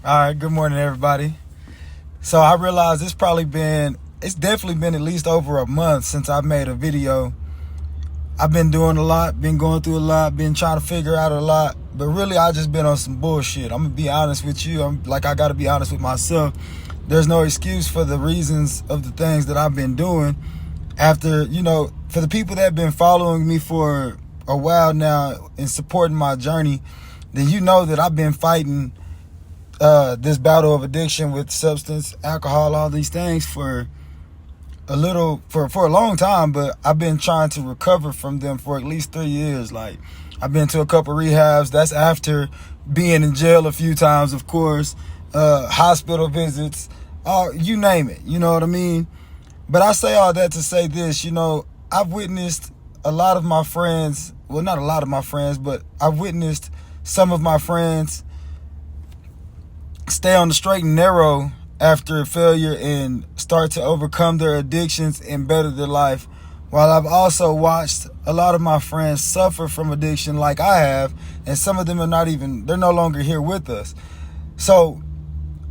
All right, good morning, everybody. So I realized it's definitely been at least over a month since I made a video. I've been doing a lot, been going through a lot, been trying to figure out a lot, but really I just been on some bullshit. I'm gonna be honest with you. I gotta be honest with myself. There's no excuse for the reasons of the things that I've been doing. After, for the people that have been following me for a while now and supporting my journey, then you know that I've been fighting this battle of addiction with substance, alcohol, all these things for a long time, but I've been trying to recover from them for at least 3 years. Like, I've been to a couple rehabs. That's after being in jail a few times, of course, hospital visits, you name it, you know what I mean? But I say all that to say this, I've witnessed a lot of my friends, well, not a lot of my friends, but I've witnessed some of my friends stay on the straight and narrow after failure and start to overcome their addictions and better their life, while I've also watched a lot of my friends suffer from addiction like I have, and some of them they're no longer here with us. So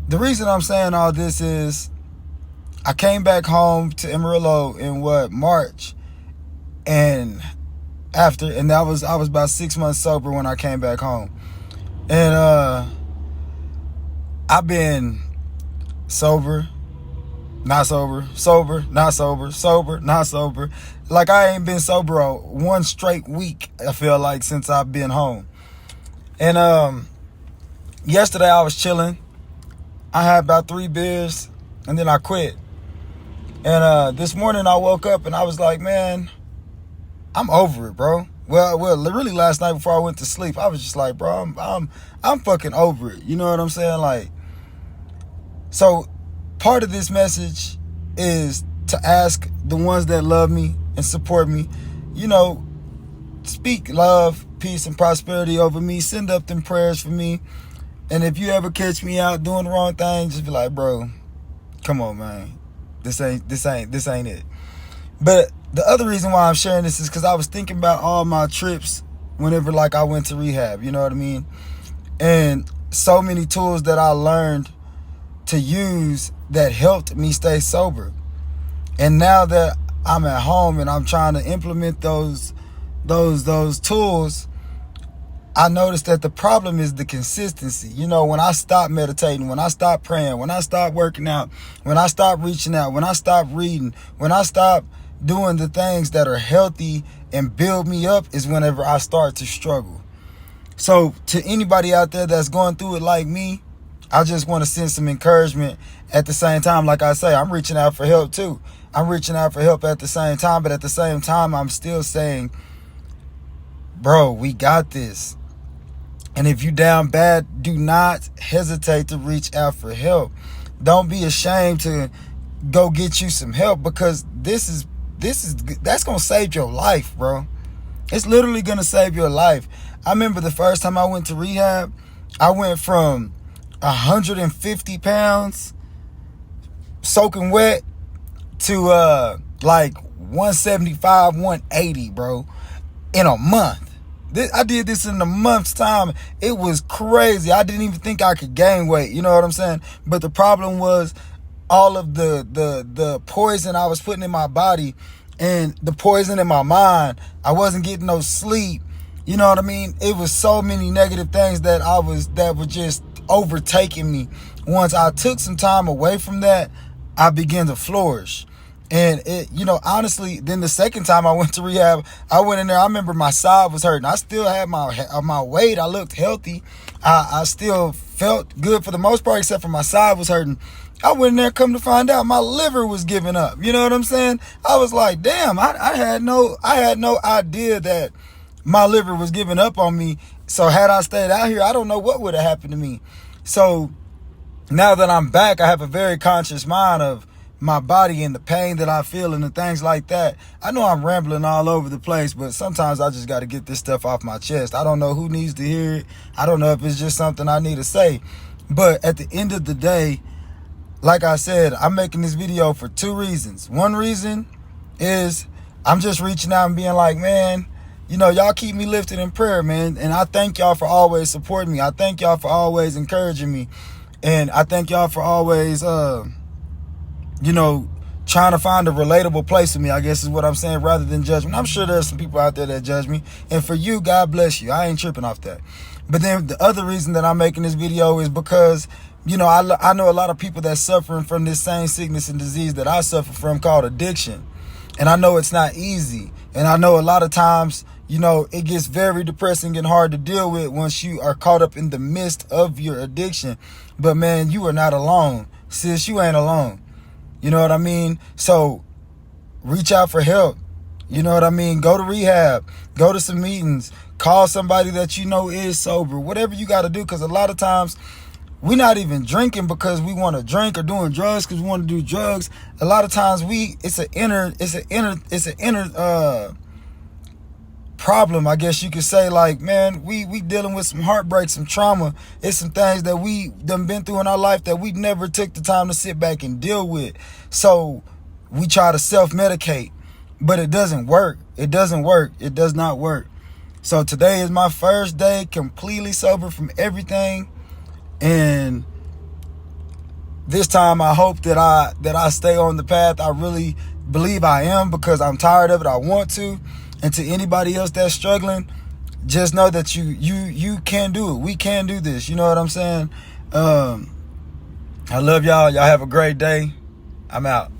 the reason I'm saying all this is I came back home to Amarillo in March, and I was about 6 months sober when I came back home. And I've been sober, not sober, sober, not sober, sober, not sober. Like, I ain't been sober one straight week, I feel like, since I've been home. And yesterday I was chilling. I had about 3 beers and then I quit. And this morning I woke up and I was like, man, I'm over it, bro. Well, really last night before I went to sleep, I was just like, bro, I'm fucking over it. You know what I'm saying? Like, so part of this message is to ask the ones that love me and support me, speak love, peace, and prosperity over me. Send up them prayers for me. And if you ever catch me out doing the wrong thing, just be like, bro, come on, man. This ain't it. But the other reason why I'm sharing this is because I was thinking about all my trips whenever, like, I went to rehab, you know what I mean? And so many tools that I learned to use that helped me stay sober. And now that I'm at home and I'm trying to implement those tools, I noticed that the problem is the consistency. When I stop meditating, when I stop praying, when I stop working out, when I stop reaching out, when I stop reading, when I stop doing the things that are healthy and build me up, is whenever I start to struggle. So to anybody out there that's going through it like me, I just want to send some encouragement. At the same time, like I say, I'm reaching out for help too. I'm reaching out for help at the same time, but at the same time, I'm still saying, bro, we got this. And if you down bad, do not hesitate to reach out for help. Don't be ashamed to go get you some help, because that's going to save your life, bro. It's literally going to save your life. I remember the first time I went to rehab, I went from 150 pounds soaking wet to like 175, 180, bro, in a month. I did this in a month's time. It was crazy. I didn't even think I could gain weight. You know what I'm saying? But the problem was all of the poison I was putting in my body and the poison in my mind. I wasn't getting no sleep. You know what I mean? It was so many negative things that were just overtaking me. Once I took some time away from that, I began to flourish. And it, honestly, then the second time I went to rehab, I went in there, I remember my side was hurting. I still had my weight. I looked healthy. I still felt good for the most part, except for my side was hurting. I went in there, come to find out, my liver was giving up. You know what I'm saying? I was like, damn, I had no idea that my liver was giving up on me. So had I stayed out here, I don't know what would have happened to me. So now that I'm back, I have a very conscious mind of my body and the pain that I feel and the things like that. I know I'm rambling all over the place, but sometimes I just got to get this stuff off my chest. I don't know who needs to hear it. I don't know if it's just something I need to say. But at the end of the day, like I said, I'm making this video for 2 reasons. One reason is I'm just reaching out and being like, man, y'all keep me lifted in prayer, man. And I thank y'all for always supporting me. I thank y'all for always encouraging me. And I thank y'all for always, you know, trying to find a relatable place with me, I guess is what I'm saying, rather than judgment. I'm sure there's some people out there that judge me. And for you, God bless you. I ain't tripping off that. But then the other reason that I'm making this video is because, you know, I know a lot of people that's suffering from this same sickness and disease that I suffer from, called addiction. And I know it's not easy. And I know a lot of times, you know, it gets very depressing and hard to deal with once you are caught up in the midst of your addiction. But man, you are not alone. Sis, you ain't alone. You know what I mean? So reach out for help. You know what I mean? Go to rehab. Go to some meetings. Call somebody that you know is sober. Whatever you got to do, because a lot of times we're not even drinking because we want to drink, or doing drugs because we want to do drugs. A lot of times it's an inner problem, I guess you could say. Like, man, we dealing with some heartbreak, some trauma. It's some things that we done been through in our life that we never took the time to sit back and deal with. So we try to self-medicate, but it doesn't work. It doesn't work. It does not work. So today is my first day completely sober from everything. And this time I hope that I stay on the path. I really believe I am, because I'm tired of it. I want to. And to anybody else that's struggling, just know that you can do it. We can do this. You know what I'm saying? I love y'all. Y'all have a great day. I'm out.